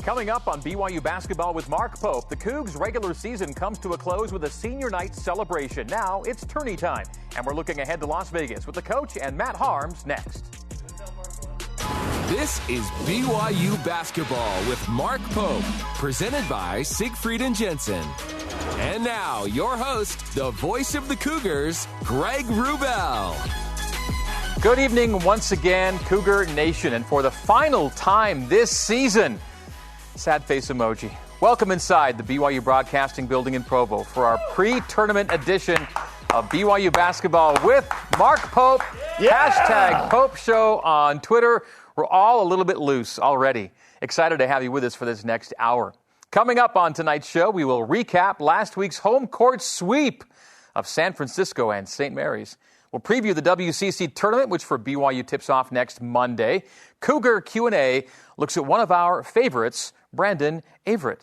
Coming up on BYU Basketball with Mark Pope, the Cougs' regular season comes to a close with a senior night celebration. Now it's tourney time, and we're looking ahead to Las Vegas with the coach and Matt Haarms next. This is BYU Basketball with Mark Pope, presented by Siegfried & Jensen. And now, your host, the voice of the Cougars, Greg Wrubell. Good evening once again, Cougar Nation, and for the final time this season, sad face emoji. Welcome inside the BYU Broadcasting Building in Provo for our pre-tournament edition of BYU Basketball with Mark Pope. Yeah! Hashtag Pope Show on Twitter. We're all a little bit loose already. Excited to have you with us for this next hour. Coming up on tonight's show, we will recap last week's home court sweep of San Francisco and St. Mary's. We'll preview the WCC tournament, which for BYU tips off next Monday. Cougar Q&A looks at one of our favorites, Brandon Averett.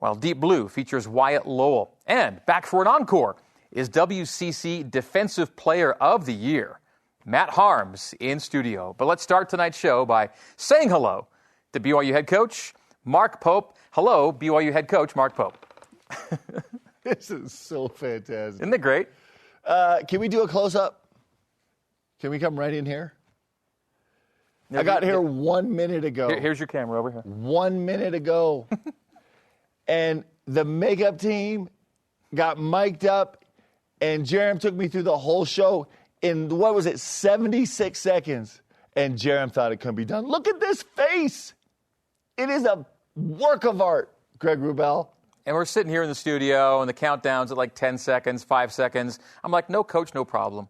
While Deep Blue features Wyatt Lowell. And back for an encore is WCC Defensive Player of the Year, Matt Haarms in studio. But let's start tonight's show by saying hello to BYU head coach Mark Pope. Hello, BYU head coach Mark Pope. This is so fantastic. Isn't it great? Can we do a close-up? Can we come right in here? I got here 1 minute ago. Here's your camera over here. 1 minute ago. And the makeup team got mic'd up, and Jerem took me through the whole show in, 76 seconds. And Jerem thought it couldn't be done. Look at this face. It is a work of art, Greg Wrubell. And we're sitting here in the studio, and the countdown's at like 10 seconds, 5 seconds. I'm like, no, coach, no problem.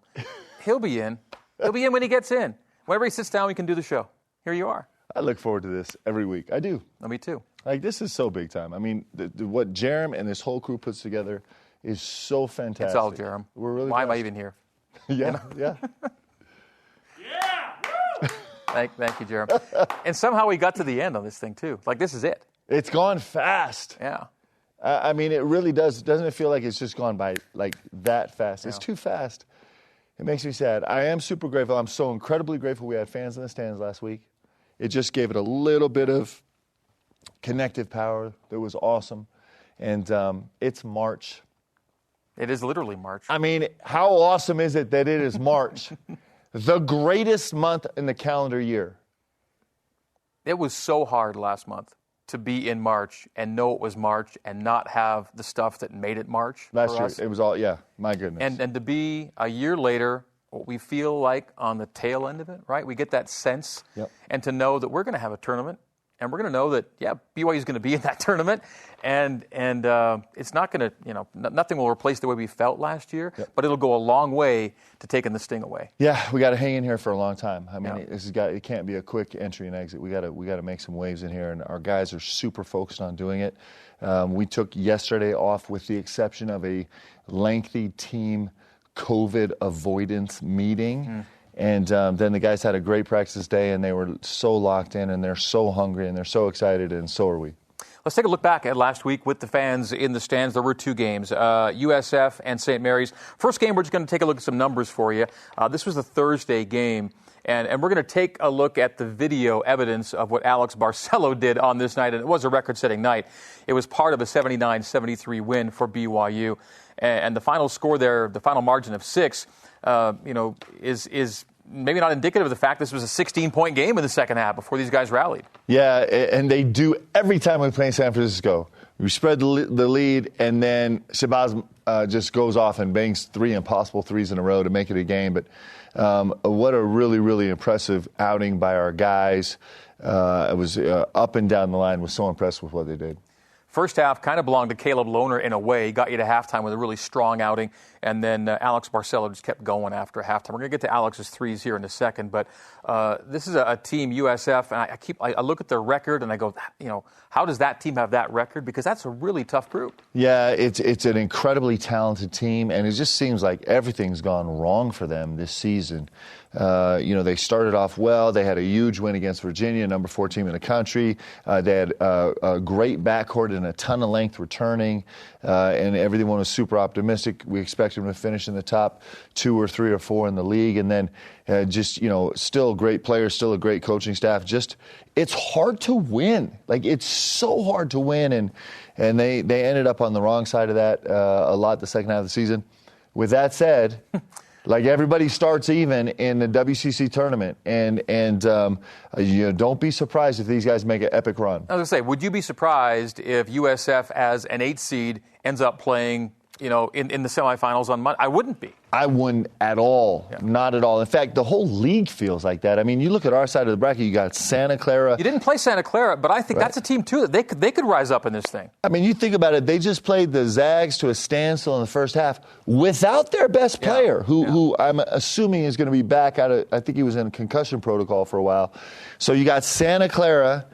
He'll be in. He'll be in when he gets in. Whenever he sits down, we can do the show. Here you are. I look forward to this every week. I do. Oh, me too. Like, this is so big time. I mean, what Jerem and this whole crew puts together is so fantastic. It's all Jerem. We're really Why blessed. am I even here? Yeah, yeah. Thank you, Jerem. And somehow we got to the end on this thing, too. Like, this is it. It's gone fast. Yeah. I mean, it really does. Doesn't it feel like it's just gone by, like, that fast? Yeah. It's too fast. It makes me sad. I am super grateful. I'm so incredibly grateful we had fans in the stands last week. It just gave it a little bit of connective power that was awesome. And it's March. It is literally March. I mean, how awesome is it that it is March? The greatest month in the calendar year. It was so hard last month to be in March and know it was March and not have the stuff that made it March. Last year, it was all, yeah, my goodness. And to be a year later, what we feel like on the tail end of it, right? We get that sense. Yep. And to know that we're going to have a tournament, and we're going to know that, yeah, BYU is going to be in that tournament, and it's not going to, nothing will replace the way we felt last year, Yep. but it'll go a long way to taking the sting away. Yeah, we got to hang in here for a long time. I mean, Yeah. it can't be a quick entry and exit. We got to make some waves in here, and our guys are super focused on doing it. We took yesterday off with the exception of a lengthy team COVID avoidance meeting. And then the guys had a great practice day, and they were so locked in, and they're so hungry, and they're so excited, and so are we. Let's take a look back at last week with the fans in the stands. There were two games, USF and St. Mary's. First game, we're just going to take a look at some numbers for you. This was the Thursday game, and we're going to take a look at the video evidence of what Alex Barcelo did on this night, and it was a record-setting night. It was part of a 79-73 win for BYU, and the final score there, the final margin of 6, is maybe not indicative of the fact this was a 16-point game in the second half before these guys rallied. Yeah, and they do every time we play in San Francisco. We spread the lead, and then Shabazz just goes off and bangs 3 impossible threes in a row to make it a game. But what a really, really impressive outing by our guys. It was up and down the line. Was so impressed with what they did. First half kind of belonged to Caleb Lohner in a way. He got you to halftime with a really strong outing. And then Alex Barcelo just kept going after halftime. We're going to get to Alex's threes here in a second. But this is a team, USF, and I look at their record and I go, how does that team have that record? Because that's a really tough group. Yeah, it's an incredibly talented team, and it just seems like everything's gone wrong for them this season. They started off well. They had a huge win against Virginia, number 4 team in the country. They had a great backcourt and a ton of length returning, and everyone was super optimistic. We expected them to finish in the top 2 or 3 or 4 in the league, and then still great players, still a great coaching staff. It's hard to win. It's so hard to win, and they ended up on the wrong side of that a lot the second half of the season. With that said, everybody starts even in the WCC tournament, and don't be surprised if these guys make an epic run. I was going to say, would you be surprised if USF as an 8 seed ends up playing, in the semifinals on Monday? I wouldn't be. I wouldn't at all. Yeah. Not at all. In fact, the whole league feels like that. I mean, you look at our side of the bracket, you got Santa Clara. You didn't play Santa Clara, but I think that's a team, too, that they could rise up in this thing. I mean, you think about it. They just played the Zags to a standstill in the first half without their best player, who I'm assuming is going to be back out of, I think he was in concussion protocol for a while. So you got Santa Clara,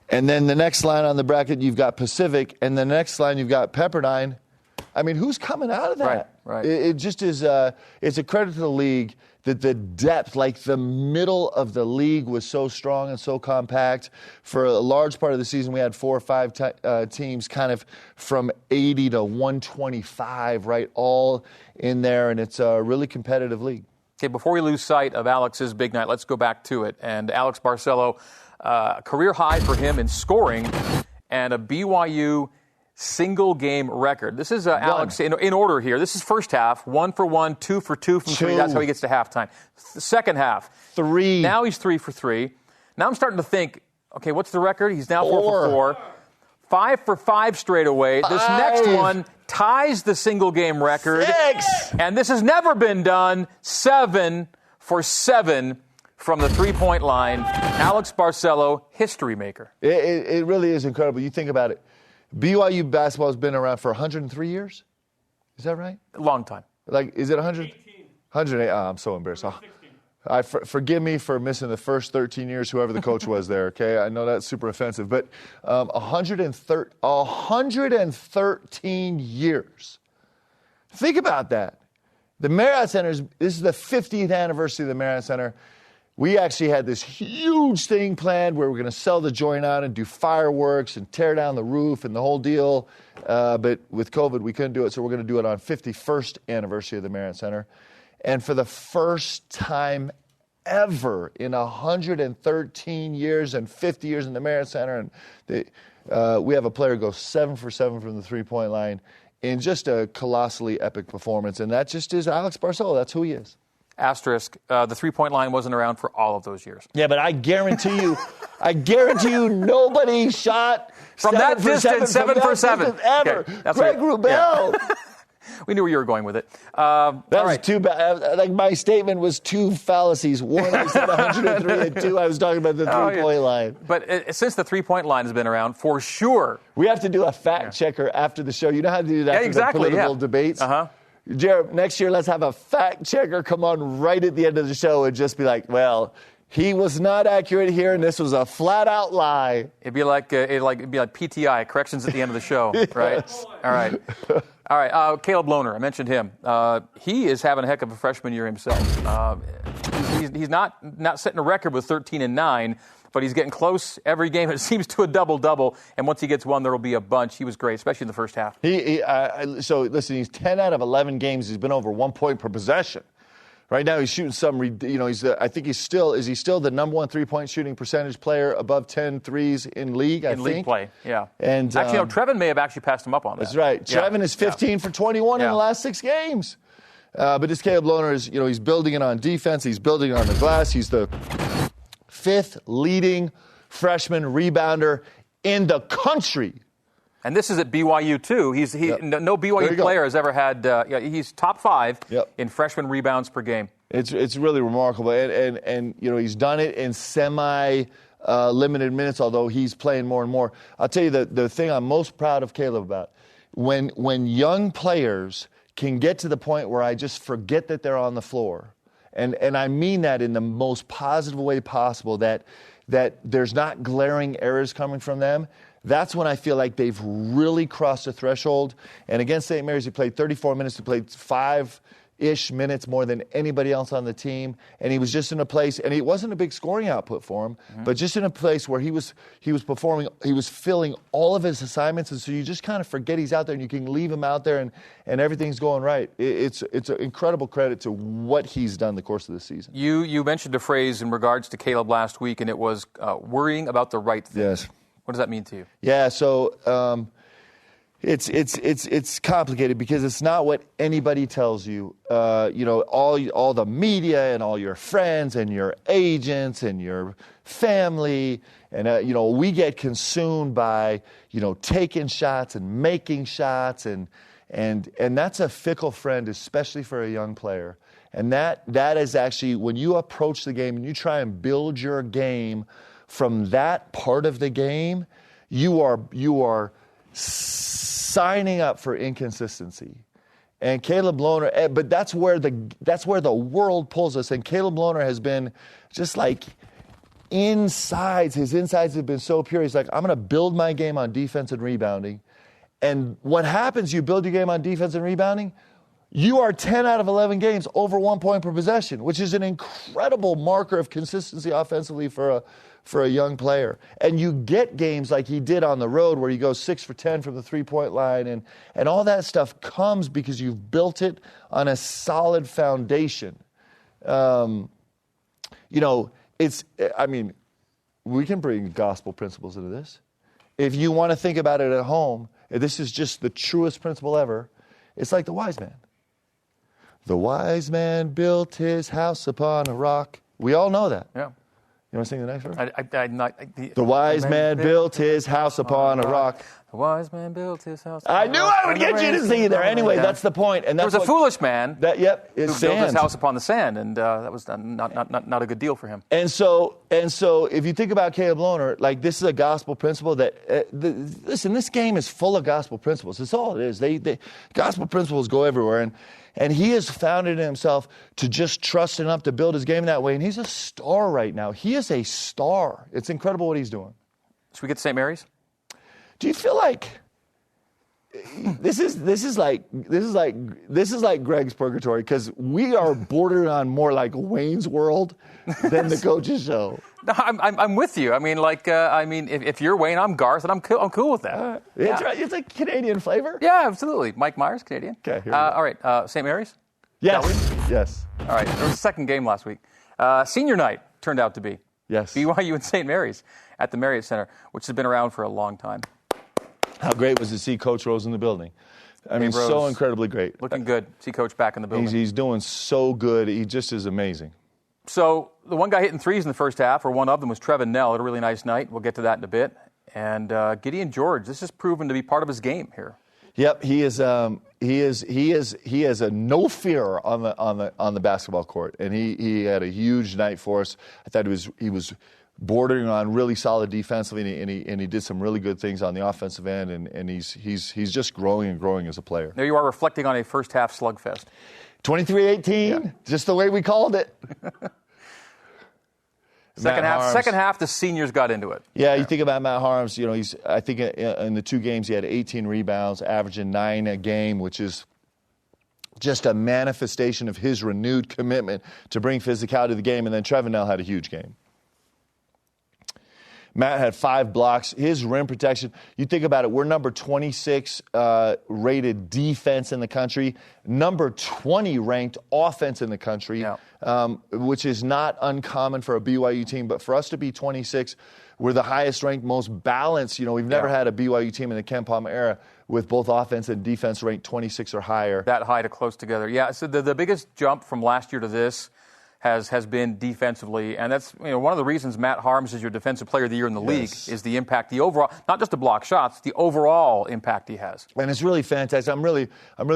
and then the next line on the bracket, you've got Pacific, and the next line, you've got Pepperdine. I mean, who's coming out of that? Right. It just is, it's a credit to the league that the depth, the middle of the league was so strong and so compact. For a large part of the season, we had 4 or 5 teams kind of from 80 to 125, right, all in there, and it's a really competitive league. Okay, before we lose sight of Alex's big night, let's go back to it. And Alex Barcelo, career high for him in scoring and a BYU single-game record. This is, Alex, in order here. This is first half, 1 for 1, 2 for 2 from 3. That's how he gets to halftime. The second half. 3. Now he's 3 for 3. Now I'm starting to think, okay, what's the record? He's now 4 for 4. 5 for 5 straight away. This next one ties the single-game record. 6. And this has never been done. 7 for 7 from the three-point line. Alex Barcelo, history maker. It really is incredible. You think about it. BYU basketball has been around for 103 years? Is that right? A long time. Is it 100? 108. Oh, I'm so embarrassed. Forgive me for missing the first 13 years, whoever the coach was there, okay? I know that's super offensive. But 113 years. Think about that. The Marriott Center, this is the 50th anniversary of the Marriott Center. We actually had this huge thing planned where we're going to sell the joint out and do fireworks and tear down the roof and the whole deal. But with COVID, we couldn't do it, so we're going to do it on 51st anniversary of the Marriott Center. And for the first time ever in 113 years and 50 years in the Marriott Center, and we have a player go 7 for 7 from the three-point line in just a colossally epic performance. And that just is Alex Barcelo. That's who he is. Asterisk, the three-point line wasn't around for all of those years. Yeah, but I guarantee you nobody shot from that distance, 7 for 7 ever. Okay, Greg Wrubell. Yeah. We knew where you were going with it. That was too bad. My statement was 2 fallacies. 1, I said 103, and 2, I was talking about the three-point line. But since the three-point line has been around, for sure. We have to do a fact checker after the show. You know how to do that for the political debates? Uh-huh. Jared, next year, let's have a fact checker come on right at the end of the show and just be like, well, he was not accurate here, and this was a flat-out lie. It'd be like PTI, corrections at the end of the show, right? All right. All right, Caleb Lohner, I mentioned him. He is having a heck of a freshman year himself. He's not setting a record with 13 and 9, but he's getting close every game. It seems to a double-double, and once he gets one, there will be a bunch. He was great, especially in the first half. So, listen, he's 10 out of 11 games. He's been over 1 point per possession. Right now, he's shooting some, I think is he still the number 1 3-point shooting percentage player above 10 threes in league, I think? In league play, yeah. And actually, Trevin may have actually passed him up on that. That's right. Trevin is 15 for 21 in the last 6 games. But this Caleb Lohner is, he's building it on defense. He's building it on the glass. He's the 5th leading freshman rebounder in the country. And this is at BYU, too. No BYU player has ever had he's top 5 in freshman rebounds per game. It's really remarkable. And he's done it in semi-limited minutes, although he's playing more and more. I'll tell you the thing I'm most proud of Caleb about, when young players can get to the point where I just forget that they're on the floor, and I mean that in the most positive way possible, that there's not glaring errors coming from them, that's when I feel like they've really crossed the threshold. And against St. Mary's, he played 34 minutes. He played 5 ish minutes more than anybody else on the team, and he was just in a place, and it wasn't a big scoring output for him, but just in a place where he was performing, he was filling all of his assignments, and so you just kind of forget he's out there, and you can leave him out there, and everything's going right. It's an incredible credit to what he's done the course of the season. You mentioned a phrase in regards to Caleb last week, and it was worrying about the right thing. Yes. What does that mean to you? Yeah, so it's complicated because it's not what anybody tells you. All the media and all your friends and your agents and your family, and we get consumed by taking shots and making shots, and that's a fickle friend, especially for a young player. And that is actually, when you approach the game and you try and build your game from that part of the game, you are signing up for inconsistency. And Caleb Lohner, but that's where the world pulls us. And Caleb Lohner has been just like his insides have been so pure. He's like, I'm going to build my game on defense and rebounding. And what happens, you build your game on defense and rebounding, you are 10 out of 11 games over 1 point per possession, which is an incredible marker of consistency offensively for a young player. And you get games like he did on the road where he goes 6 for 10 from the three-point line, and all that stuff comes because you've built it on a solid foundation. We can bring gospel principles into this. If you want to think about it at home, this is just the truest principle ever. It's like the wise man. The wise man built his house upon a rock. We all know that. Yeah. You want to sing the next verse? The wise man built his house upon a rock. The wise man built his house upon I knew I would get you to sing there. Anyway, that's the point. And there was a foolish man who built his house upon the sand, and that was not a good deal for him. And so if you think about Caleb Lohner, like, this is a gospel principle that, listen, this game is full of gospel principles. That's all it is. Gospel principles go everywhere. And he has found it in himself to just trust enough to build his game that way. And he's a star right now. He is a star. It's incredible what he's doing. Should we get to St. Mary's? Do you feel like this is like Greg's purgatory, because we are bordering on more like Wayne's World than the coach's show? No, I'm with you. If you're Wayne, I'm Garth, and I'm cool with that. It's right. It's a Canadian flavor. Yeah, absolutely. Mike Myers, Canadian. Okay. Here we go. All right. St. Mary's. Yes. Yes. All right. There was a second game last week. Senior night turned out to be. Yes. BYU and St. Mary's at the Marriott Center, which has been around for a long time. How great was to see Coach Rose in the building? So incredibly great. Looking good. See Coach back in the building. He's doing so good. He just is amazing. So the one guy hitting threes in the first half, or one of them, was Trevin Nell. Had a really nice night. We'll get to that in a bit. And Gideon George, this has proven to be part of his game here. Yep, he is a no fear on the basketball court, and he had a huge night for us. I thought he was bordering on really solid defensively, and he did some really good things on the offensive end, and he's just growing and growing as a player. There you are, reflecting on a first half slugfest. 23-18, just the way we called it. Second half, the seniors got into it. Yeah, you think about Matt Haarms. I think in the two games he had 18 rebounds, averaging 9 a game, which is just a manifestation of his renewed commitment to bring physicality to the game. And then Trevin Nell had a huge game. Matt had 5 blocks. His rim protection, you think about it, we're number 26 rated defense in the country, number 20 ranked offense in the country, which is not uncommon for a BYU team. But for us to be 26, we're the highest ranked, most balanced. We've never had a BYU team in the Ken Palm era with both offense and defense ranked 26 or higher. That high to close together. Yeah, so the biggest jump from last year to this has been defensively, and that's one of the reasons Matt Haarms is your defensive player of the year in the league, is the impact, the overall, not just the block shots, the overall impact he has. And it's really fantastic. I'm really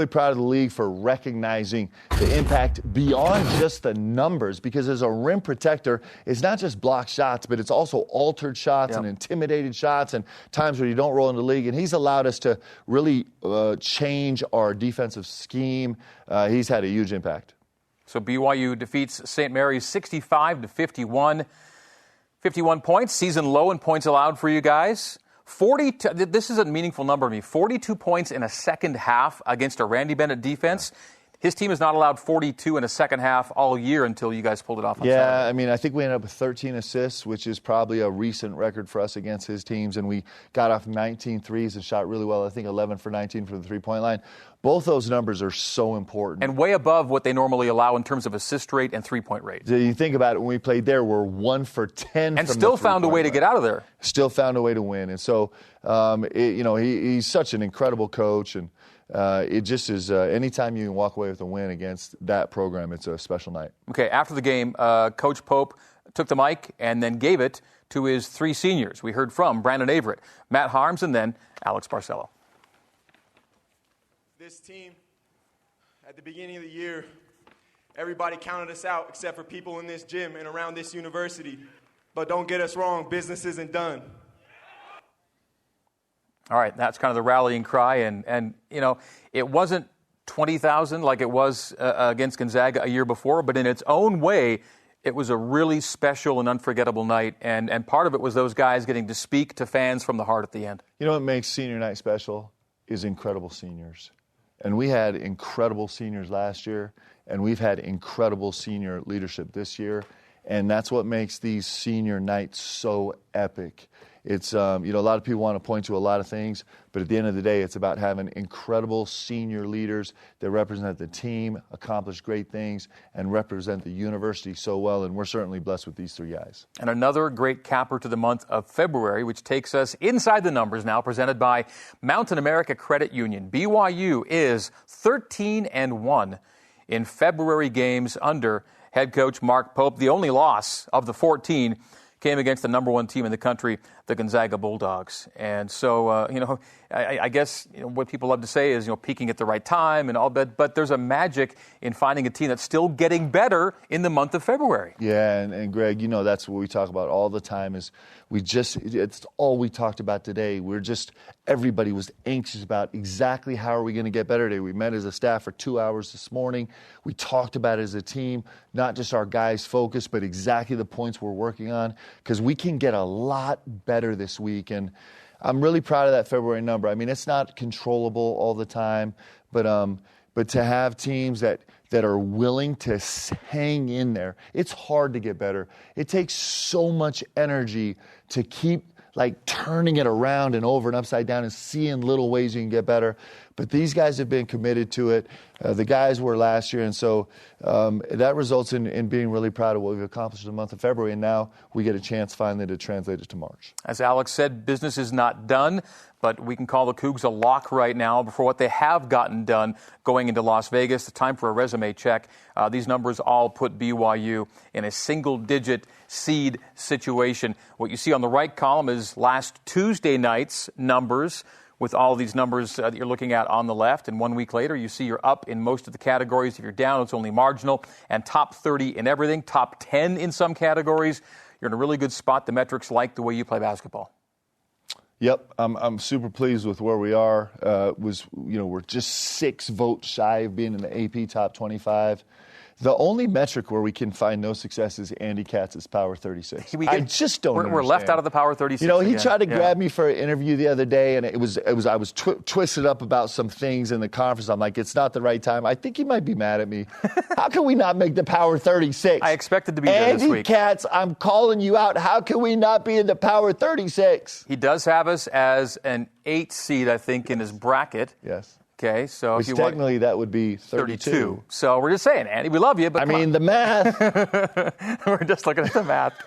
proud of the league for recognizing the impact beyond just the numbers, because as a rim protector, it's not just block shots, but it's also altered shots and intimidated shots and times where you don't roll in the league. And he's allowed us to really change our defensive scheme. He's had a huge impact. So BYU defeats St. Mary's 65-51. 51 points, season low in points allowed for you guys. This is a meaningful number to me. 42 points in a second half against a Randy Bennett defense. His team has not allowed 42 in a second half all year until you guys pulled it off on Saturday. I mean, I think we ended up with 13 assists, which is probably a recent record for us against his teams. And we got off 19 threes and shot really well. I think 11 for 19 from the three-point line. Both those numbers are so important. And way above what they normally allow in terms of assist rate and three-point rate. So you think about it, when we played there, we're 1 for 10 and from still the found a way to line. get out of there. Still found a way to win. And so, he's such an incredible coach. And it just is, anytime you can walk away with a win against that program, it's a special night. Okay, after the game, Coach Pope took the mic and then gave it to his three seniors. We heard from Brandon Averett, Matt Haarms, and then Alex Barcelo. This team, at the beginning of the year, everybody counted us out except for people in this gym and around this university. But don't get us wrong, business isn't done. All right, that's kind of the rallying cry. And it wasn't 20,000 like it was against Gonzaga a year before, but in its own way, it was a really special and unforgettable night. And part of it was those guys getting to speak to fans from the heart at the end. You know what makes senior night special is incredible seniors. And we had incredible seniors last year, and we've had incredible senior leadership this year. And that's what makes these senior nights so epic. It's, a lot of people want to point to a lot of things, but at the end of the day, it's about having incredible senior leaders that represent the team, accomplish great things, and represent the university so well. And we're certainly blessed with these three guys. And another great capper to the month of February, which takes us inside the numbers now, presented by Mountain America Credit Union. BYU is 13-1 in February games under head coach Mark Pope. The only loss of the 14 came against the number one team in the country, the Gonzaga Bulldogs. And so, I guess what people love to say is, peaking at the right time and all that, but there's a magic in finding a team that's still getting better in the month of February. Yeah, and Greg, that's what we talk about all the time is it's all we talked about today. Everybody was anxious about exactly how are we going to get better today. We met as a staff for 2 hours this morning. We talked about it as a team, not just our guys' focus, but exactly the points we're working on, because we can get a lot better this week. And I'm really proud of that February number. I mean, it's not controllable all the time, but to have teams that are willing to hang in there, it's hard to get better. It takes so much energy to keep turning it around and over and upside down and seeing little ways you can get better. But these guys have been committed to it. The guys were last year, and so that results in being really proud of what we've accomplished in the month of February, and now we get a chance finally to translate it to March. As Alex said, business is not done, but we can call the Cougs a lock right now for what they have gotten done going into Las Vegas. The time for a resume check. These numbers all put BYU in a single-digit seed situation. What you see on the right column is last Tuesday night's numbers, with all these numbers that you're looking at on the left. And 1 week later, you see you're up in most of the categories. If you're down, it's only marginal. And top 30 in everything, top 10 in some categories. You're in a really good spot. The metrics like the way you play basketball. Yep, I'm super pleased with where we are. We're just 6 votes shy of being in the AP top 25. The only metric where we can find no success is Andy Katz's Power 36. I just don't understand. We're left out of the Power 36. He tried to grab me for an interview the other day, and I was twisted up about some things in the conference. I'm like, it's not the right time. I think he might be mad at me. How can we not make the Power 36? I expected to be there this week. Andy Katz, I'm calling you out. How can we not be in the Power 36? He does have us as an 8 seed, I think, in his bracket. Yes. Okay, so which technically that would be 32. So we're just saying, Andy, we love you, but the math. We're just looking at the math.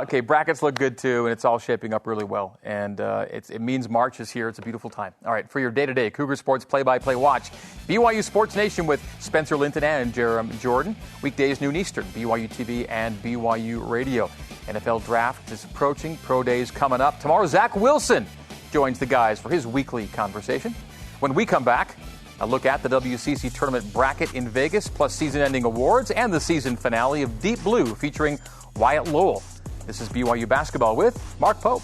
Okay, brackets look good too, and it's all shaping up really well. And it means March is here. It's a beautiful time. All right, for your day-to-day Cougar Sports play-by-play watch, BYU Sports Nation with Spencer Linton and Jeremy Jordan. Weekdays noon Eastern, BYUtv and BYU Radio. NFL Draft is approaching. Pro Days coming up. Tomorrow, Zach Wilson joins the guys for his weekly conversation. When we come back, a look at the WCC tournament bracket in Vegas, plus season-ending awards and the season finale of Deep Blue featuring Wyatt Lowell. This is BYU Basketball with Mark Pope.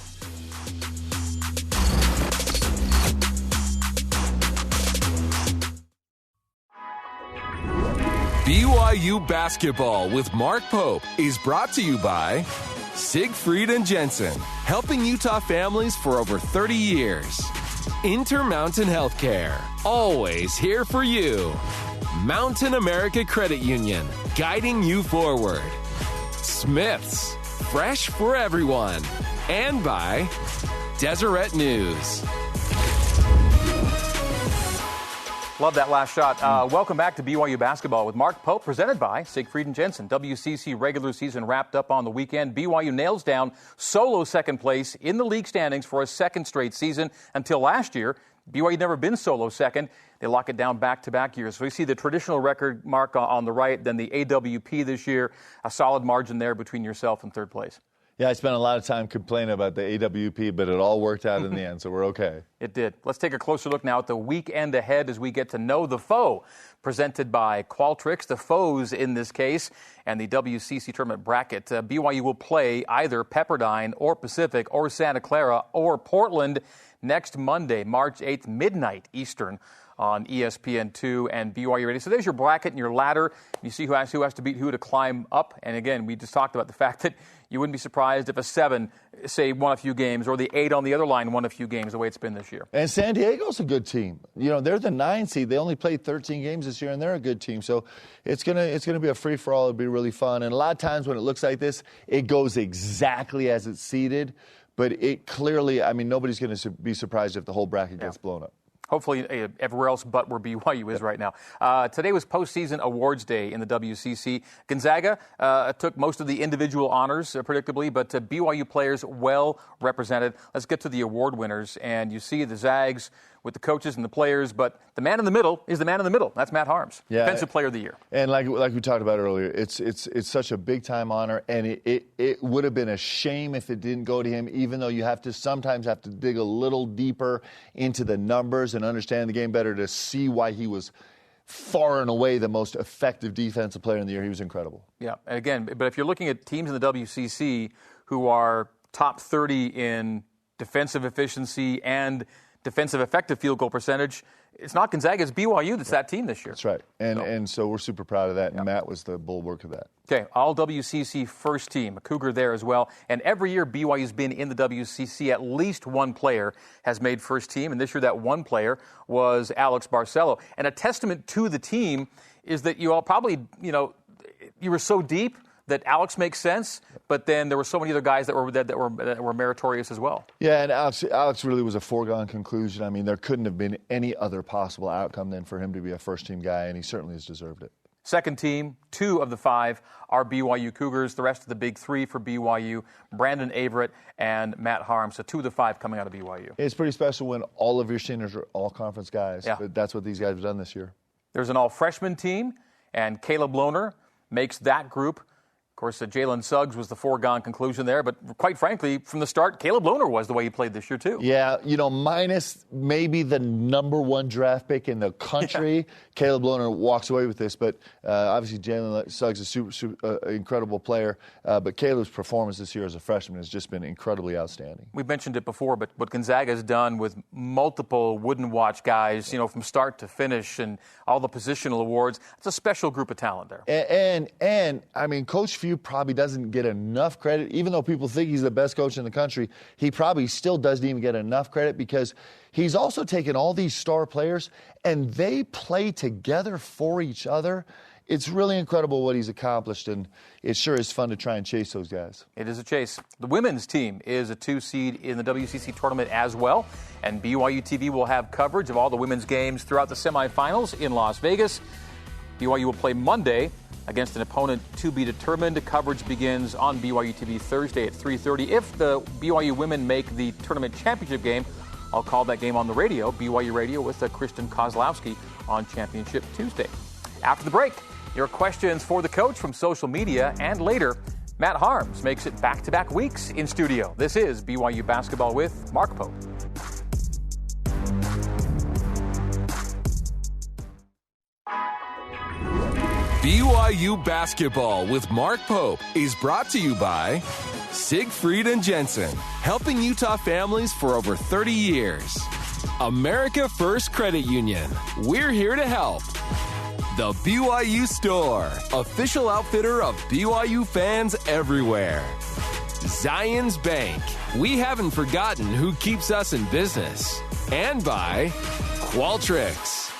BYU Basketball with Mark Pope is brought to you by Siegfried and Jensen, helping Utah families for over 30 years. Intermountain Healthcare, always here for you. Mountain America Credit Union, guiding you forward. Smith's, fresh for everyone. And by Deseret News. Love that last shot. Welcome back to BYU Basketball with Mark Pope, presented by Siegfried and Jensen. WCC regular season wrapped up on the weekend. BYU nails down solo second place in the league standings for a second straight season. Until last year, BYU had never been solo second. They lock it down back-to-back years. So we see the traditional record mark on the right, then the AWP this year, a solid margin there between yourself and third place. Yeah, I spent a lot of time complaining about the AWP, but it all worked out in the end, so we're okay. It did. Let's take a closer look now at the weekend ahead as we get to know the foe, presented by Qualtrics, the foes in this case, and the WCC tournament bracket. BYU will play either Pepperdine or Pacific or Santa Clara or Portland next Monday, March 8th, midnight Eastern, on ESPN2 and BYU Radio. So there's your bracket and your ladder. You see who has to beat who to climb up. And again, we just talked about the fact that you wouldn't be surprised if a 7, say, won a few games, or the 8 on the other line won a few games, the way it's been this year. And San Diego's a good team. You know, they're the 9 seed. They only played 13 games this year, and they're a good team. So it's gonna be a free-for-all. It'll be really fun. And a lot of times when it looks like this, it goes exactly as it's seeded. But it clearly, I mean, nobody's going to be surprised if the whole bracket gets blown up. Hopefully everywhere else but where BYU is right now. Today was postseason awards day in the WCC. Gonzaga took most of the individual honors, predictably, but BYU players well represented. Let's get to the award winners. And you see the Zags with the coaches and the players, but the man in the middle is the man in the middle. That's Matt Haarms, Defensive Player of the Year. And like we talked about earlier, it's such a big-time honor, and it would have been a shame if it didn't go to him, even though you sometimes have to dig a little deeper into the numbers and understand the game better to see why he was far and away the most effective defensive player in the year. He was incredible. Yeah, and again, but if you're looking at teams in the WCC who are top 30 in defensive efficiency and defensive effective field goal percentage, it's not Gonzaga, it's BYU that's that team this year. That's right. And so we're super proud of that, and Matt was the bulwark of that. Okay, all WCC first team, a Cougar there as well. And every year BYU's been in the WCC, at least one player has made first team, and this year that one player was Alex Barcelo. And a testament to the team is that you all probably, you were so deep that Alex makes sense, but then there were so many other guys that were meritorious as well. Yeah, and Alex really was a foregone conclusion. I mean, there couldn't have been any other possible outcome than for him to be a first-team guy, and he certainly has deserved it. Second team, 2 of the 5 are BYU Cougars. The rest of the big 3 for BYU, Brandon Averett and Matt Haarms. So 2 of the 5 coming out of BYU. It's pretty special when all of your seniors are all-conference guys. Yeah. But that's what these guys have done this year. There's an all-freshman team, and Caleb Lohner makes that group. Of course, Jalen Suggs was the foregone conclusion there, but quite frankly, from the start, Caleb Lohner was the way he played this year, too. Yeah, minus maybe the number 1 draft pick in the country. Yeah. Caleb Lohner walks away with this, but obviously Jalen Suggs is a super incredible player, but Caleb's performance this year as a freshman has just been incredibly outstanding. We've mentioned it before, but what Gonzaga has done with multiple wooden watch guys, from start to finish and all the positional awards, it's a special group of talent there. And I mean, Coach Few probably doesn't get enough credit. Even though people think he's the best coach in the country, he probably still doesn't even get enough credit because he's also taken all these star players and they play together for each other. It's really incredible what he's accomplished, and it sure is fun to try and chase those guys. It is a chase. The women's team is a 2 seed in the WCC tournament as well, and BYUtv will have coverage of all the women's games throughout the semifinals in Las Vegas. BYU will play Monday against an opponent to be determined. Coverage begins on BYUtv Thursday at 3:30. If the BYU women make the tournament championship game, I'll call that game on the radio, BYU Radio, with Kristen Kozlowski on Championship Tuesday. After the break, your questions for the coach from social media, and later, Matt Haarms makes it back-to-back weeks in studio. This is BYU Basketball with Mark Pope. BYU Basketball with Mark Pope is brought to you by Siegfried and Jensen, helping Utah families for over 30 years. America First Credit Union, we're here to help. The BYU Store, official outfitter of BYU fans everywhere. Zions Bank, we haven't forgotten who keeps us in business. And by Qualtrics.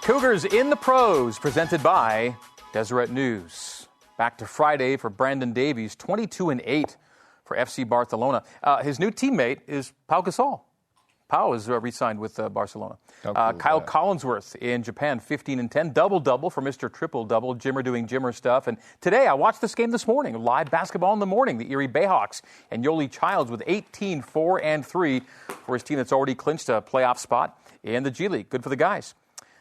Cougars in the pros, presented by Deseret News. Back to Friday for Brandon Davies, 22-8 for FC Barcelona. His new teammate is Pau Gasol. Pau is re-signed with Barcelona. Cool Kyle Collinsworth in Japan, 15-10. Double-double for Mr. Triple-Double. Jimmer doing Jimmer stuff. And today, I watched this game this morning. Live basketball in the morning. The Erie Bayhawks and Yoli Childs with 18-4-3 for his team that's already clinched a playoff spot in the G League. Good for the guys.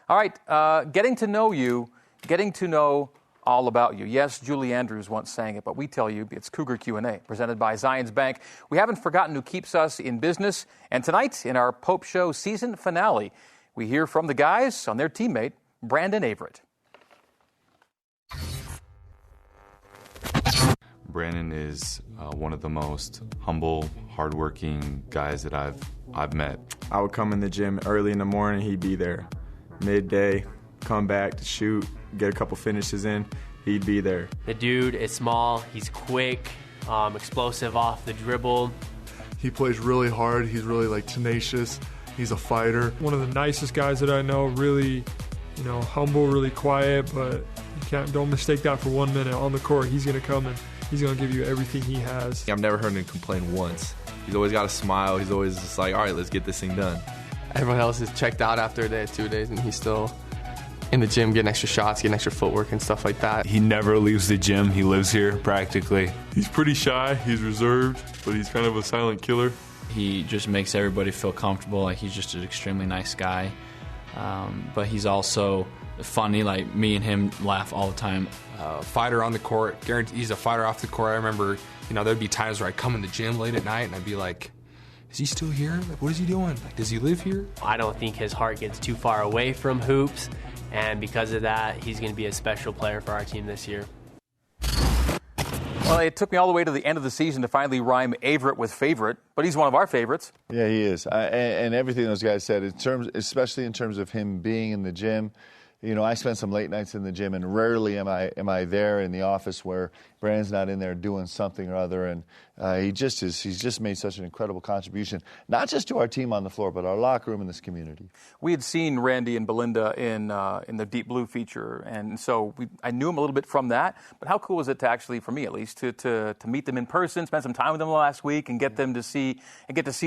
All right, getting to know you, getting to know all about you. Yes, Julie Andrews once sang it, but we tell you it's Cougar Q&A, presented by Zions Bank. We haven't forgotten who keeps us in business. And tonight, in our Pope Show season finale, we hear from the guys on their teammate, Brandon Averett. Brandon is one of the most humble, hardworking guys that I've met. I would come in the gym early in the morning, he'd be there. Midday, come back to shoot, get a couple finishes in, he'd be there. The dude is small, he's quick, explosive off the dribble. He plays really hard, he's really tenacious, he's a fighter. One of the nicest guys that I know, really, humble, really quiet, but don't mistake that for 1 minute. On the court, he's going to come and he's going to give you everything he has. I've never heard him complain once. He's always got a smile, he's always just like, all right, let's get this thing done. Everyone else is checked out after a day, 2 days, and he's still in the gym getting extra shots, getting extra footwork and stuff like that. He never leaves the gym. He lives here practically. He's pretty shy, he's reserved, but he's kind of a silent killer. He just makes everybody feel comfortable. He's just an extremely nice guy. But he's also funny. Me and him laugh all the time. Fighter on the court. Guaranteed he's a fighter off the court. I remember, there'd be times where I'd come in the gym late at night and I'd be like, is he still here? What is he doing? Does he live here? I don't think his heart gets too far away from hoops, and because of that, he's going to be a special player for our team this year. Well, it took me all the way to the end of the season to finally rhyme Averett with favorite, but he's one of our favorites. Yeah, he is. And everything those guys said, especially in terms of him being in the gym. I spent some late nights in the gym, and rarely am I there in the office where Brandon's not in there doing something or other. And he's just made such an incredible contribution, not just to our team on the floor, but our locker room and this community. We had seen Randy and Belinda in the Deep Blue feature, and so I knew him a little bit from that. But how cool was it to actually, for me at least, to meet them in person, spend some time with them last week, and get to see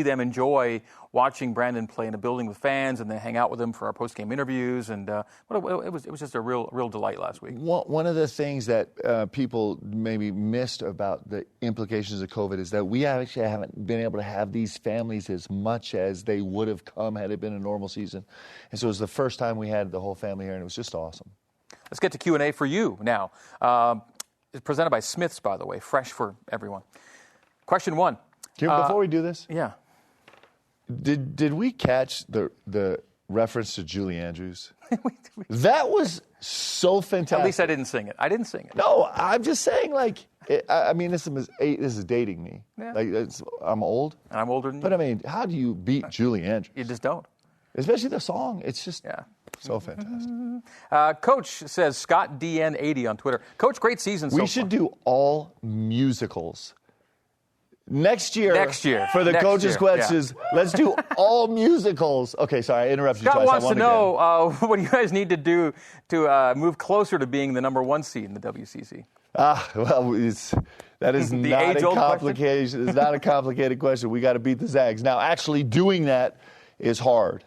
them enjoy watching Brandon play in a building with fans, and then hang out with them for our post-game interviews. And it was just a real delight last week. One of the things that people maybe missed about the implications of COVID is that we actually haven't been able to have these families as much as they would have come had it been a normal season. And so it was the first time we had the whole family here, and it was just awesome. Let's get to Q&A for you now. It's presented by Smith's, by the way, fresh for everyone. Question 1. Before we do this, yeah, did we catch the reference to Julie Andrews? That was so fantastic. At least I didn't sing it. I didn't sing it. No, I'm just saying, this is dating me. Yeah. I'm old. And I'm older than you. But, how do you beat Julie Andrews? You just don't. Especially the song. It's just so fantastic. Coach says, Scott DN80 on Twitter. Coach, great season so far. We should do all musicals. Next year, for the coach's questions, let's do all musicals. Okay, sorry, I interrupted you twice. Scott wants to know what do you guys need to do to move closer to being the number 1 seed in the WCC? That is not a complicated. It's not a complicated question. We got to beat the Zags. Now, actually doing that is hard.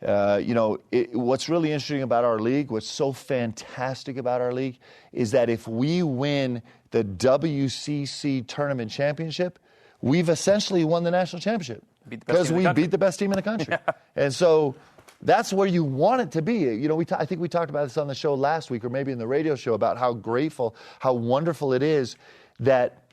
What's really interesting about our league, what's so fantastic about our league, is that if we win the WCC tournament championship, we've essentially won the national championship because we beat the best team in the country. Yeah. And so that's where you want it to be. I think we talked about this on the show last week, or maybe in the radio show, about how grateful, how wonderful it is that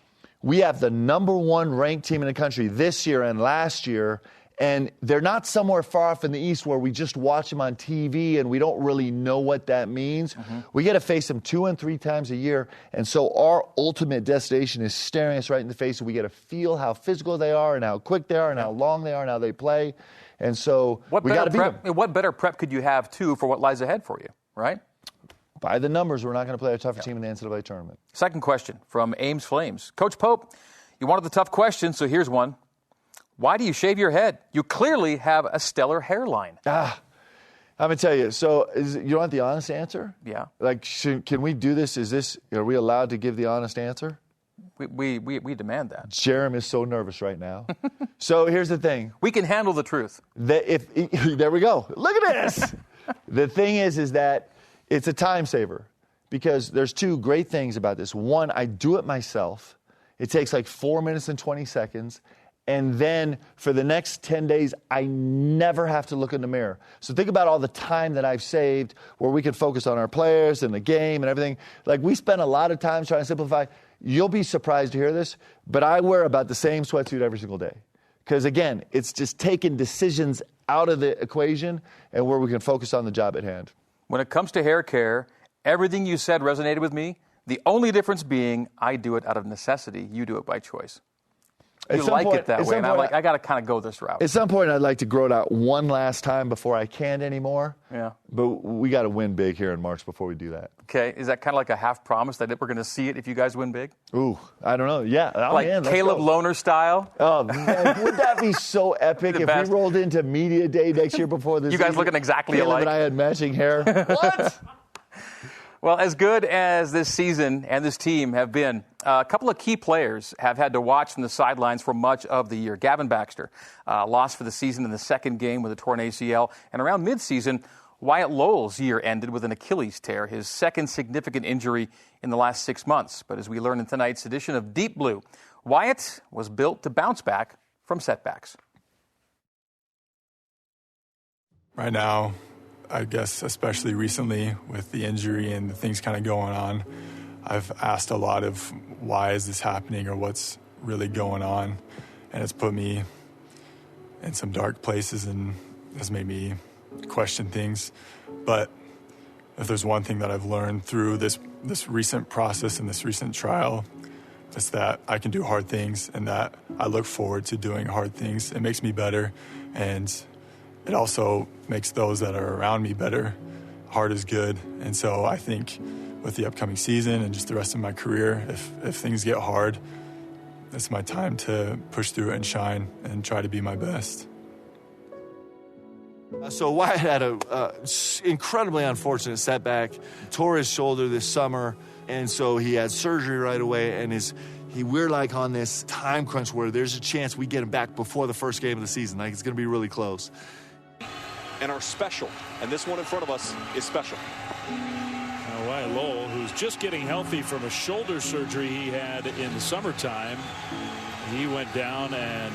we have the number 1 ranked team in the country this year and last year. And they're not somewhere far off in the East where we just watch them on TV and we don't really know what that means. Mm-hmm. We get to face them 2 and 3 times a year. And so our ultimate destination is staring us right in the face. And we get to feel how physical they are and how quick they are and how long they are and how they play. And so we got to beat them. What better prep could you have, too, for what lies ahead for you, right? By the numbers, we're not going to play a tougher team in the NCAA tournament. Second question from Ames Flames. Coach Pope, you wanted the tough question, so here's one. Why do you shave your head? You clearly have a stellar hairline. I'm going to tell you, so you want the honest answer? Yeah. Like, can we do this? Are we allowed to give the honest answer? We demand that. Jerem is so nervous right now. So here's the thing. We can handle the truth. There we go. Look at this. The thing is that it's a time saver because there's two great things about this. One, I do it myself. It takes like 4 minutes and 20 seconds. And then for the next 10 days, I never have to look in the mirror. So think about all the time that I've saved where we could focus on our players and the game and everything. Like, we spend a lot of time trying to simplify. You'll be surprised to hear this, but I wear about the same sweatsuit every single day. Because, again, it's just taking decisions out of the equation and where we can focus on the job at hand. When it comes to hair care, everything you said resonated with me. The only difference being I do it out of necessity. You do it by choice. You like it that way, and I'm like, I got to kind of go this route. At some point, I'd like to grow it out one last time before I can't anymore. Yeah. But we got to win big here in March before we do that. Okay. Is that kind of like a half promise that we're going to see it if you guys win big? Ooh, I don't know. Yeah. Like Caleb Lohner style? Oh, man, would that be so epic if we rolled into Media Day next year before this? You guys looking exactly Caleb alike. And I had matching hair. What? Well, as good as this season and this team have been, a couple of key players have had to watch from the sidelines for much of the year. Gavin Baxter lost for the season in the second game with a torn ACL. And around midseason, Wyatt Lowell's year ended with an Achilles tear, his second significant injury in the last 6 months. But as we learn in tonight's edition of Deep Blue, Wyatt was built to bounce back from setbacks. Right now, I guess especially recently with the injury and the things kind of going on, I've asked a lot of why is this happening or what's really going on, and it's put me in some dark places and has made me question things. But if there's one thing that I've learned through this recent process and this recent trial, it's that I can do hard things and that I look forward to doing hard things. It makes me better, and it also makes those that are around me better. Hard is good. And so I think with the upcoming season and just the rest of my career, if things get hard, it's my time to push through it and shine and try to be my best. So Wyatt had an incredibly unfortunate setback, tore his shoulder this summer, and so he had surgery right away, and we're like on this time crunch where there's a chance we get him back before the first game of the season. Like, it's going to be really close. And are special, and this one in front of us is special. Wyatt Lowell, who's just getting healthy from a shoulder surgery he had in the summertime, he went down and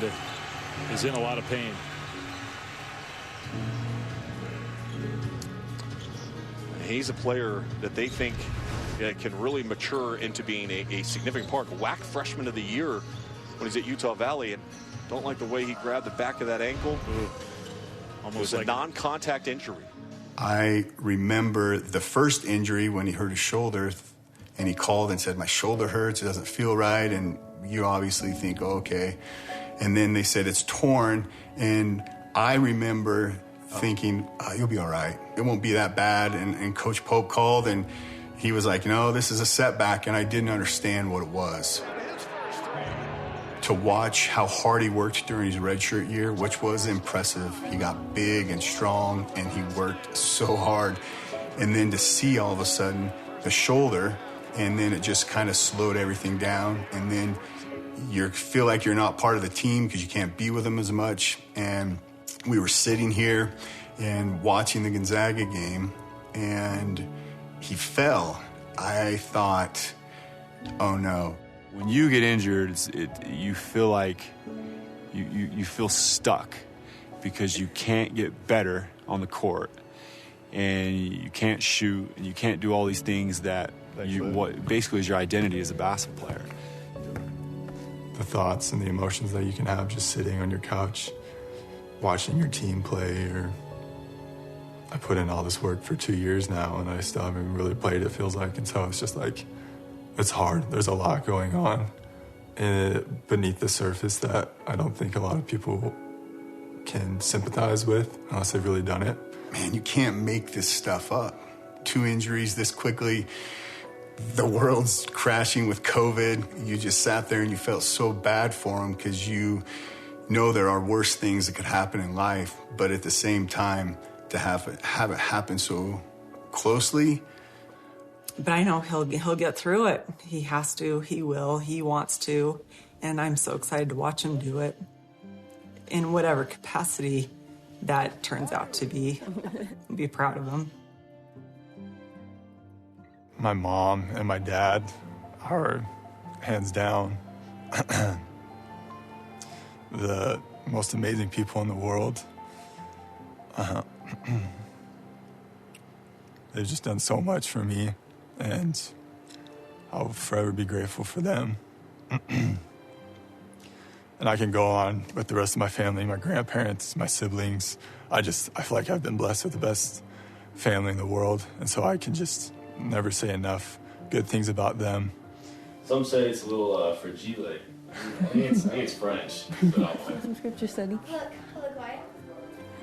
is in a lot of pain. He's a player that they think can really mature into being a significant part. WAC Freshman of the Year when he's at Utah Valley, and don't like the way he grabbed the back of that ankle. Almost it was like a non-contact injury. I remember the first injury when he hurt his shoulder, and he called and said, my shoulder hurts, it doesn't feel right, and you obviously think, oh, okay. And then they said it's torn, and I remember thinking, you'll be all right. It won't be that bad. And Coach Pope called, and he was like, no, this is a setback, and I didn't understand what it was. To watch how hard he worked during his redshirt year, which was impressive. He got big and strong, and he worked so hard. And then to see all of a sudden the shoulder, and then it just kind of slowed everything down. And then you feel like you're not part of the team because you can't be with them as much. And we were sitting here and watching the Gonzaga game, and he fell. I thought, oh no. When you get injured, you feel like you feel stuck because you can't get better on the court, and you can't shoot, and you can't do all these things that what basically is your identity as a basketball player. The thoughts and the emotions that you can have just sitting on your couch, watching your team play, or I put in all this work for 2 years now, and I still haven't really played, it feels like, and so it's just like, it's hard. There's a lot going on beneath the surface that I don't think a lot of people can sympathize with unless they've really done it. Man, you can't make this stuff up. 2 injuries this quickly. The world's crashing with COVID. You just sat there and you felt so bad for him because you know there are worse things that could happen in life. But at the same time, to have it happen so closely. But I know he'll get through it. He has to, he will, he wants to, and I'm so excited to watch him do it in whatever capacity that turns out to be. Be proud of him. My mom and my dad are hands down the most amazing people in the world. They've just done so much for me, and I'll forever be grateful for them. And I can go on with the rest of my family, my grandparents, my siblings. I feel like I've been blessed with the best family in the world, and so I can just never say enough good things about them. Some say it's a little fragile. I think it's French. Some scripture study.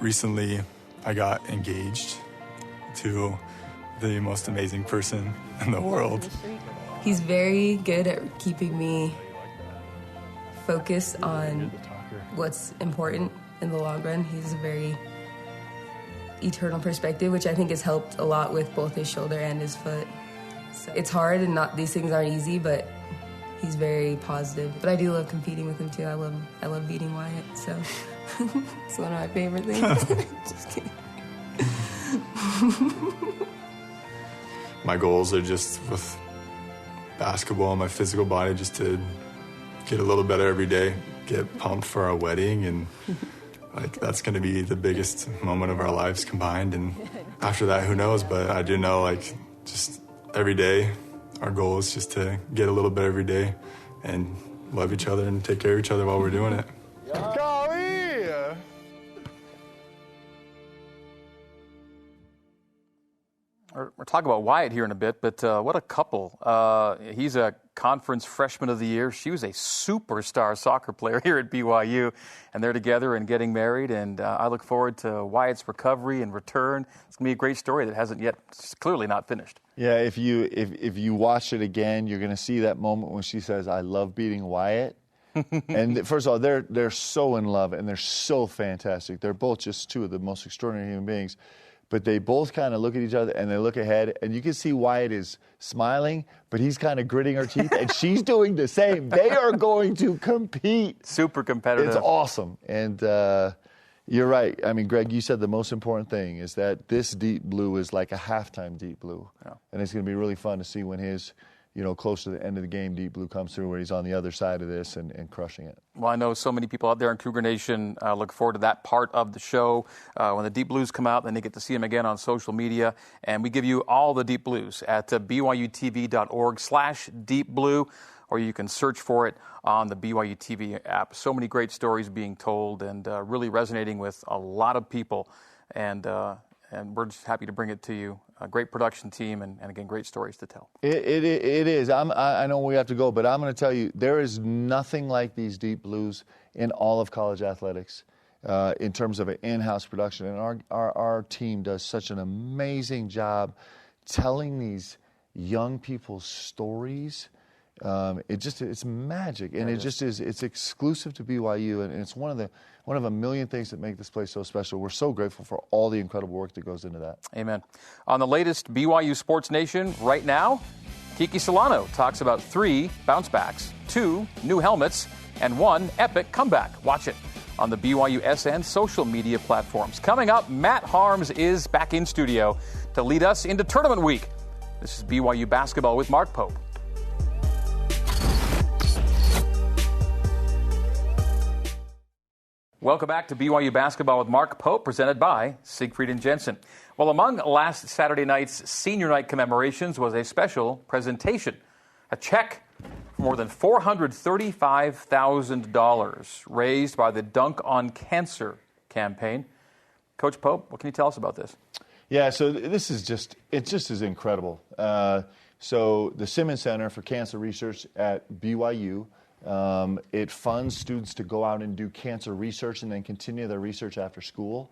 Recently, I got engaged to the most amazing person in the world. He's very good at keeping me focused on what's important in the long run. He's a very eternal perspective, which I think has helped a lot with both his shoulder and his foot. So it's hard, and these things aren't easy, but he's very positive. But I do love competing with him too. I love beating Wyatt, so it's one of my favorite things. Just kidding. My goals are just with basketball and my physical body just to get a little better every day, get pumped for our wedding, and that's going to be the biggest moment of our lives combined. And after that, who knows? But I do know, just every day, our goal is just to get a little better every day and love each other and take care of each other while we're doing it. We're talking about Wyatt here in a bit, but what a couple. He's a conference freshman of the year. She was a superstar soccer player here at BYU, and they're together and getting married, and I look forward to Wyatt's recovery and return. It's going to be a great story that hasn't yet, clearly not finished. Yeah, if you watch it again, you're going to see that moment when she says, "I love beating Wyatt." And first of all, they're so in love, and they're so fantastic. They're both just two of the most extraordinary human beings. But they both kind of look at each other, and they look ahead, and you can see Wyatt is smiling, but he's kind of gritting her teeth, and she's doing the same. They are going to compete. Super competitive. It's awesome. And you're right. I mean, Greg, you said the most important thing is that this Deep Blue is like a halftime Deep Blue. Yeah. And it's going to be really fun to see when his, close to the end of the game, Deep Blue comes through, where he's on the other side of this and crushing it. Well, I know so many people out there in Cougar Nation look forward to that part of the show. When the Deep Blues come out, then they get to see them again on social media. And we give you all the Deep Blues at BYUtv.org/deepblue, or you can search for it on the BYU TV app. So many great stories being told and really resonating with a lot of people. And we're just happy to bring it to you. A great production team, and again, great stories to tell. It is. I know we have to go, but I'm going to tell you, there is nothing like these Deep Blues in all of college athletics in terms of an in-house production. And our team does such an amazing job telling these young people's stories. It's magic, and it's exclusive to BYU, and it's one of a million things that make this place so special. We're so grateful for all the incredible work that goes into that. Amen. On the latest BYU Sports Nation right now, Kiki Solano talks about 3 bounce backs, 2 new helmets, and 1 epic comeback. Watch it on the BYU-SN social media platforms. Coming up, Matt Haarms is back in studio to lead us into tournament week. This is BYU Basketball with Mark Pope. Welcome back to BYU Basketball with Mark Pope, presented by Siegfried and Jensen. Well, among last Saturday night's senior night commemorations was a special presentation, a check for more than $435,000 raised by the Dunk on Cancer campaign. Coach Pope, what can you tell us about this? Yeah, so this is just incredible. So the Simmons Center for Cancer Research at BYU, it funds students to go out and do cancer research and then continue their research after school.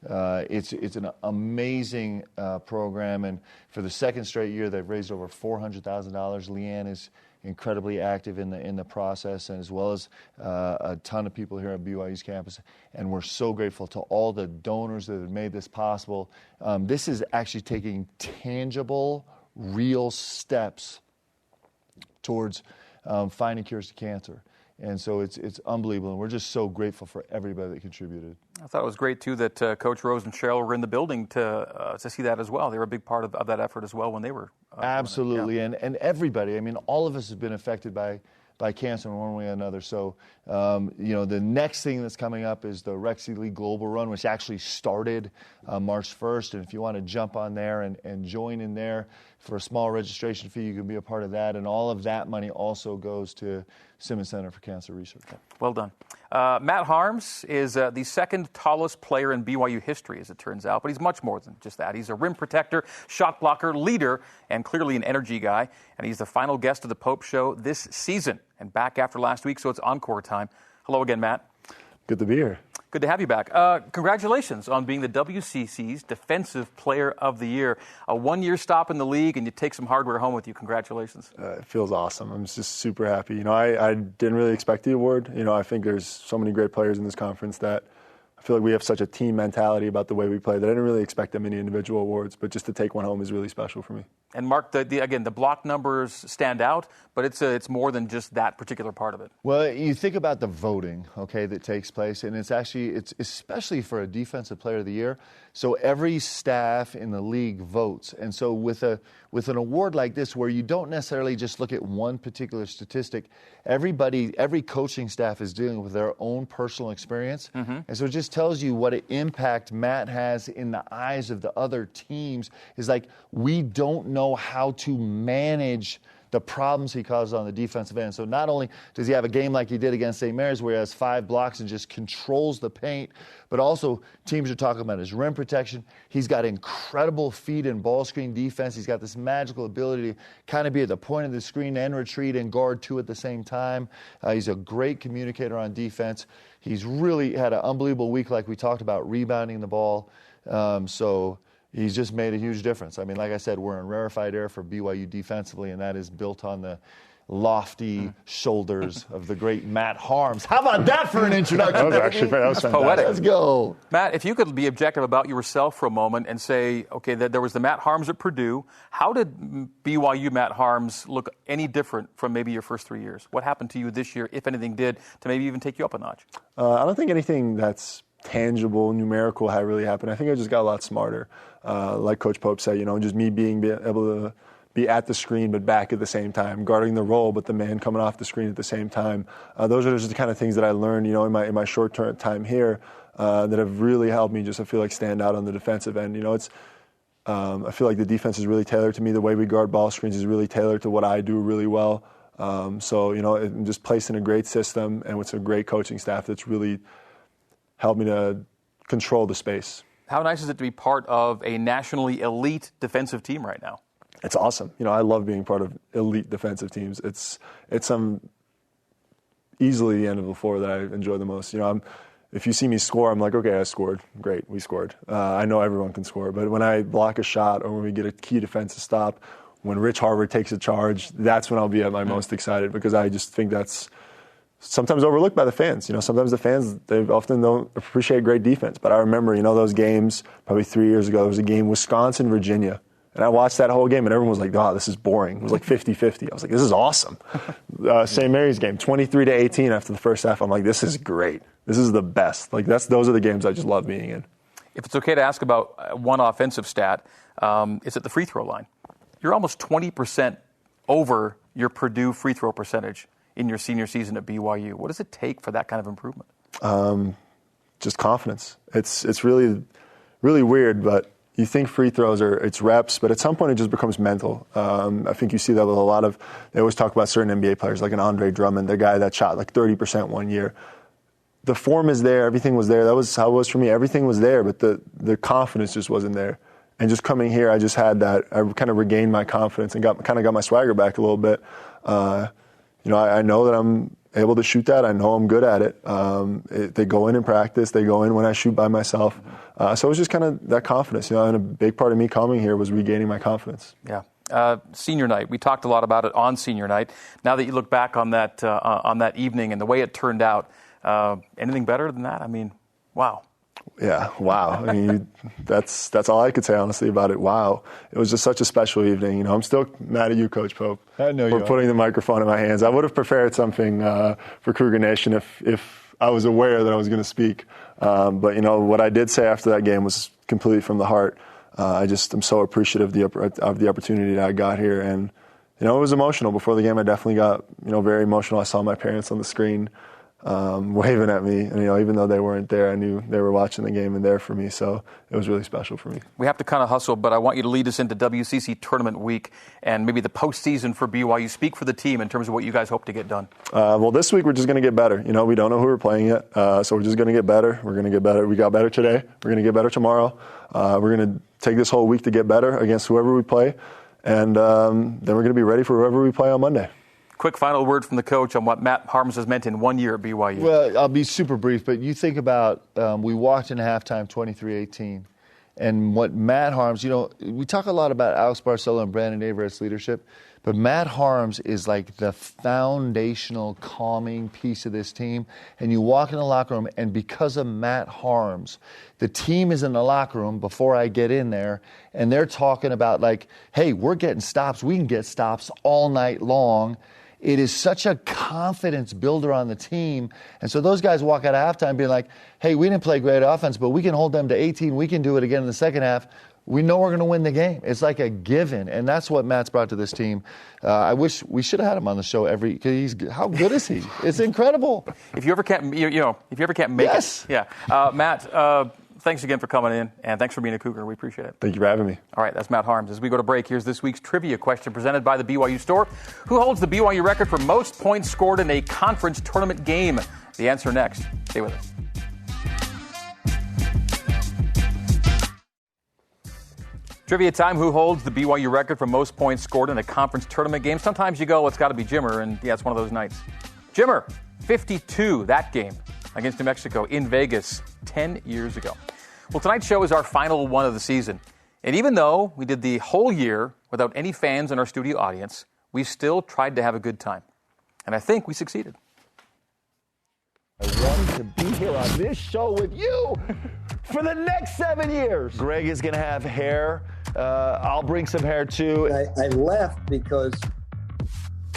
It's an amazing program, and for the second straight year, they've raised over $400,000. Leanne incredibly active in the process, and as well as a ton of people here at BYU's campus. And we're so grateful to all the donors that have made this possible. This is actually taking tangible, real steps towards finding cures to cancer. And so it's unbelievable, and we're just so grateful for everybody that contributed. I thought it was great, too, that Coach Rose and Cheryl were in the building to see that as well. They were a big part of that effort as well when they were. Absolutely, yeah. And everybody, I mean, all of us have been affected by cancer in one way or another. So, the next thing that's coming up is the Rexy League Global Run, which actually started March 1st. And if you want to jump on there and join in there for a small registration fee, you can be a part of that. And all of that money also goes to Simmons Center for Cancer Research. Well done. Matt Haarms is the second tallest player in BYU history, as it turns out, but he's much more than just that. He's a rim protector, shot blocker, leader, and clearly an energy guy. And he's the final guest of the Pope Show this season and back after last week, so it's encore time. Hello again, Matt. Good to be here. Good to have you back. Congratulations on being the WCC's Defensive Player of the Year. A one-year stop in the league, and you take some hardware home with you. Congratulations. It feels awesome. I'm just super happy. I didn't really expect the award. I think there's so many great players in this conference that I feel like we have such a team mentality about the way we play that I didn't really expect that many individual awards, but just to take one home is really special for me. And Mark, the block numbers stand out, but it's more than just that particular part of it. Well, you think about the voting, okay, that takes place, and it's especially for a Defensive Player of the Year. So every staff in the league votes, and so with an award like this, where you don't necessarily just look at one particular statistic, every coaching staff is dealing with their own personal experience, and so it just tells you what an impact Matt has in the eyes of the other teams. Is like, we don't know how to manage the problems he causes on the defensive end. So not only does he have a game like he did against St. Mary's where he has 5 blocks and just controls the paint, but also teams are talking about his rim protection. He's got incredible feed and ball screen defense. He's got this magical ability to kind of be at the point of the screen and retreat and guard 2 at the same time. He's a great communicator on defense. He's really had an unbelievable week, like we talked about, rebounding the ball. So he's just made a huge difference. I mean, like I said, we're in rarefied air for BYU defensively, and that is built on the lofty shoulders of the great Matt Haarms. How about that for an introduction? That was poetic. Let's go. Matt, if you could be objective about yourself for a moment and say, okay, that there was the Matt Haarms at Purdue. How did BYU Matt Haarms look any different from maybe your first 3 years? What happened to you this year, if anything did, to maybe even take you up a notch? I don't think anything that's tangible, numerical had really happened. I think I just got a lot smarter. Like Coach Pope said, just me being able to be at the screen but back at the same time, guarding the roll but the man coming off the screen at the same time. Those are just the kind of things that I learned, in my short time here that have really helped me just, I feel like, stand out on the defensive end. I feel like the defense is really tailored to me. The way we guard ball screens is really tailored to what I do really well. So I'm just placed in a great system and with some great coaching staff that's really helped me to control the space. How nice is it to be part of a nationally elite defensive team right now? It's awesome. I love being part of elite defensive teams. It's easily the end of the floor that I enjoy the most. If you see me score, I'm like, okay, I scored. Great, we scored. I know everyone can score, but when I block a shot or when we get a key defensive stop, when Rich Harvard takes a charge, that's when I'll be at my most excited, because I just think that's sometimes overlooked by the fans. Sometimes the fans, they often don't appreciate great defense. But I remember, those games probably 3 years ago. There was a game, Wisconsin-Virginia. And I watched that whole game, and everyone was like, oh, this is boring. It was like 50-50. I was like, this is awesome. St. Mary's game, 23-18 after the first half. I'm like, this is great. This is the best. Those are the games I just love being in. If it's okay to ask about one offensive stat, it's at the free throw line. You're almost 20% over your Purdue free throw percentage in your senior season at BYU. What does it take for that kind of improvement? Just confidence. It's really, really weird, but you think free throws it's reps, but at some point it just becomes mental. I think you see that with a lot of, they always talk about certain NBA players like an Andre Drummond, the guy that shot like 30% one year. The form is there, everything was there. That was how it was for me. Everything was there, but the confidence just wasn't there. And just coming here, I just had that. I kind of regained my confidence and got my swagger back a little bit. I know that I'm able to shoot that. I know I'm good at it. They go in practice. They go in when I shoot by myself. So it was just kind of that confidence. And a big part of me coming here was regaining my confidence. Yeah. Senior night. We talked a lot about it on senior night. Now that you look back on that evening and the way it turned out, anything better than that? I mean, wow. Yeah, wow. I mean, that's all I could say, honestly, about it. Wow. It was just such a special evening. You know, I'm still mad at you, Coach Pope, for putting the microphone in my hands. I would have prepared something for Cougar Nation if I was aware that I was going to speak. But, you know, what I did say after that game was completely from the heart. I'm so appreciative of the opportunity that I got here. And, you know, it was emotional. Before the game, I definitely got, you know, very emotional. I saw my parents on the screen waving at me. And, you know, even though they weren't there, I knew they were watching the game and there for me. So it was really special for me. We have to kind of hustle, but I want you to lead us into WCC Tournament Week and maybe the postseason for BYU. Speak for the team in terms of what you guys hope to get done. Well, this week we're just going to get better. You know, we don't know who we're playing yet, so we're just going to get better. We're going to get better. We got better today. We're going to get better tomorrow. We're going to take this whole week to get better against whoever we play, and then we're going to be ready for whoever we play on Monday. Quick final word from the coach on what Matt Haarms has meant in 1 year at BYU. Well, I'll be super brief, but you think about we walked into halftime 23-18, and what Matt Haarms, you know, we talk a lot about Alex Barcelo and Brandon Averett's leadership, but Matt Haarms is like the foundational calming piece of this team. And you walk in the locker room, and because of Matt Haarms, the team is in the locker room before I get in there, and they're talking about like, hey, we're getting stops. We can get stops all night long. It is such a confidence builder on the team. And so those guys walk out of halftime being like, hey, we didn't play great offense, but we can hold them to 18. We can do it again in the second half. We know we're going to win the game. It's like a given, and that's what Matt's brought to this team. I wish we should have had him on the show because how good is he? It's incredible. If you ever can't make it. Yeah. Matt, thanks again for coming in, and thanks for being a Cougar. We appreciate it. Thank you for having me. All right, that's Matt Haarms. As we go to break, here's this week's trivia question presented by the BYU Store. Who holds the BYU record for most points scored in a conference tournament game? The answer next. Stay with us. Trivia time. Who holds the BYU record for most points scored in a conference tournament game? Sometimes you go, it's got to be Jimmer, and yeah, it's one of those nights. Jimmer, 52, that game against New Mexico in Vegas 10 years ago. Well, tonight's show is our final one of the season. And even though we did the whole year without any fans in our studio audience, we still tried to have a good time. And I think we succeeded. I wanted to be here on this show with you for the next 7 years. Greg is going to have hair. I'll bring some hair too. I left because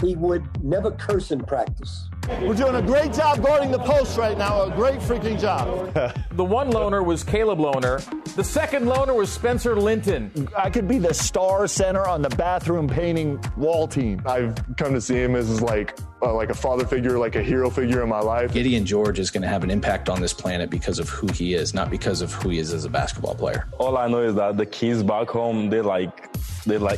he would never curse in practice. We're doing a great job guarding the post right now. A great freaking job. The one loner was Caleb Lohner. The second loner was Spencer Linton. I could be the star center on the bathroom painting wall team. I've come to see him as like a father figure, like a hero figure in my life. Gideon George is going to have an impact on this planet because of who he is, not because of who he is as a basketball player. All I know is that the kids back home, they're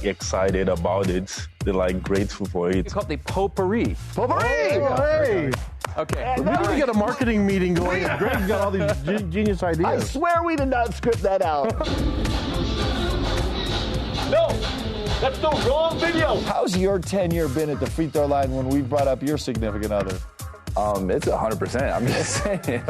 excited about it. They're grateful for it. It's called the potpourri. Potpourri! Hey. Okay. We need to get a marketing meeting going. Greg's got all these genius ideas. I swear we did not script that out. No, that's the wrong video. How's your tenure been at the free throw line when we brought up your significant other? It's 100%. I'm just saying.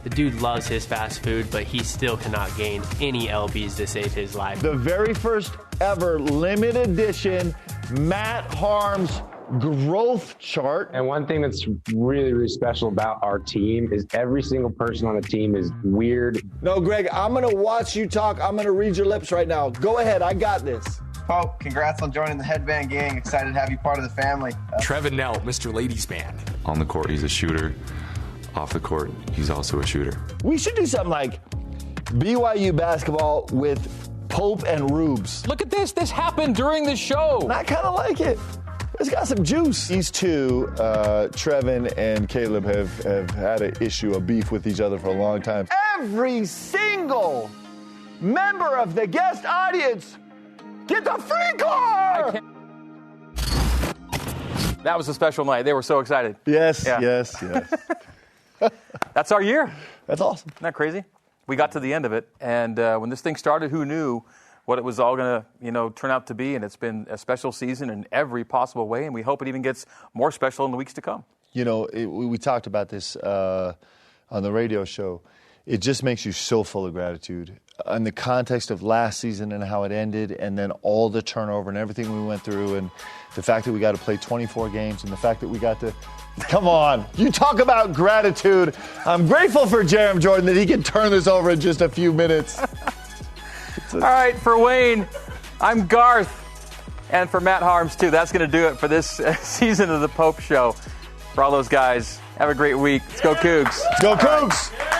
The dude loves his fast food, but he still cannot gain any LBs to save his life. The very first ever limited edition Matt Haarms growth chart. And one thing that's really, really special about our team is every single person on the team is weird. No, Greg, I'm going to watch you talk. I'm going to read your lips right now. Go ahead. I got this. Pope, congrats on joining the Headband Gang. Excited to have you part of the family. Trevin Knell, Mr. Ladies Man. On the court, he's a shooter. Off the court, he's also a shooter. We should do something like BYU basketball with Pope and Rubes. Look at this. This happened during the show. I kind of like it. It's got some juice. These two, Trevin and Caleb, have had an issue, a beef with each other for a long time. Every single member of the guest audience gets a free car! That was a special night. They were so excited. Yes. That's our year. That's awesome. Isn't that crazy? We got to the end of it, and when this thing started, who knew what it was all going to, turn out to be? And it's been a special season in every possible way, and we hope it even gets more special in the weeks to come. We talked about this on the radio show. it just makes you so full of gratitude. In the context of last season and how it ended, and then all the turnover and everything we went through, and the fact that we got to play 24 games, and the fact that we got to, come on, you talk about gratitude. I'm grateful for Jarom Jordan that he can turn this over in just a few minutes. All right, for Wayne, I'm Garth. And for Matt Haarms, too. That's going to do it for this season of the Pope Show. For all those guys, have a great week. Let's go Cougs. Let's go Cougs.